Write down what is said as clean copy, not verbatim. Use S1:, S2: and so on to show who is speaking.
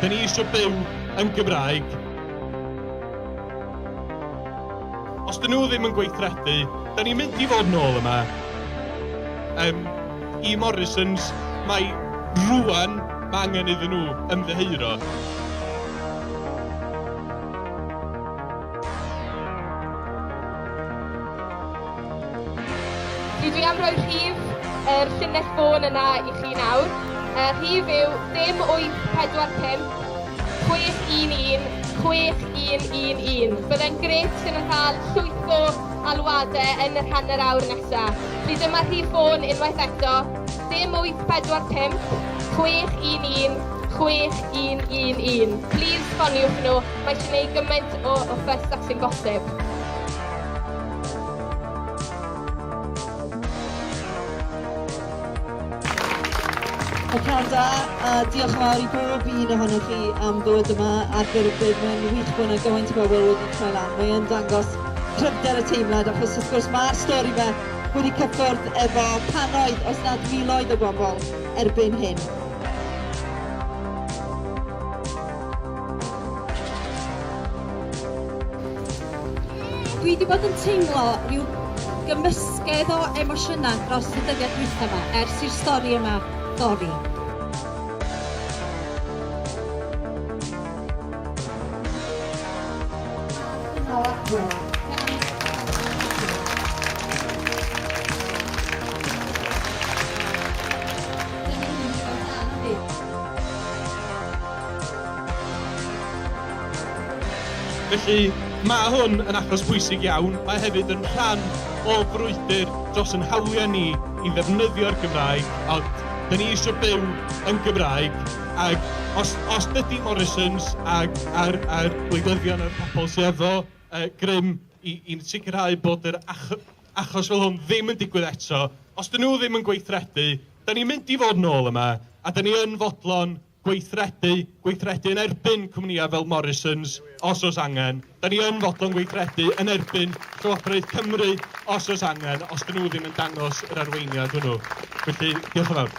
S1: da ni eisiau byw yn Gymraeg. Os dyn nhw ddim yn gweithredu, da ni'n mynd i fod nôl yma. I Morrisons, mae rwan mae angen iddyn nhw ymddiheuro.
S2: Dwi am roi rhif yr llinell ffôn yna i chi nawr. Rhif yw 0845 611 6111. Byddai'n grêt sy'n cael llwyth o alwadau yn yr hanner awr nesaf. Felly dyma rhif ffôn unwaith eto 0845 611 6111. Please ffoniwch nhw, mae eisiau gwneud gymaint o ffys ac sy'n bosib.
S3: Pnawn da, a diolch yn fawr i bob un ohonoch chi am ddod yma ar Gyrbyd. Mae'n wych bod yna gymaint o bobl wedi troi lan. Mae yn dangos cryfder y teimlad, achos wrth gwrs mae'r stori fe wedi cyffwrdd efo pannoedd, os nad miloedd o bobl erbyn hyn.
S4: Dwi wedi bod yn teimlo rhyw gymysgedd o emosiynau dros y dyddiau dwytha yma, ers i'r stori yma dorri.
S1: Felly, mae hwn yn achos pwysig iawn. Mae hefyd yn rhan o frwydr dros yn hawliau ni i ddefnyddio'r Gymraeg, ond da ni eisiau byw yn Gymraeg, ac os dydy Morrisons ac a'r gwleidyddion yr pobl sydd efo grym i sicrhau bod yr achos fel hwn ddim yn digwydd eto, os dyn nhw ddim yn gweithredu, da ni'n mynd i fod nôl yma, a da ni yn fodlon gweithredu yn erbyn cwmnïau fel Morrisons os oes angen. Da ni yn fodlon gweithredu yn erbyn Llywodraeth Cymru os oes angen, os dyn nhw ddim yn dangos yr arweiniad hwnnw. Felly, diolch yn fawr.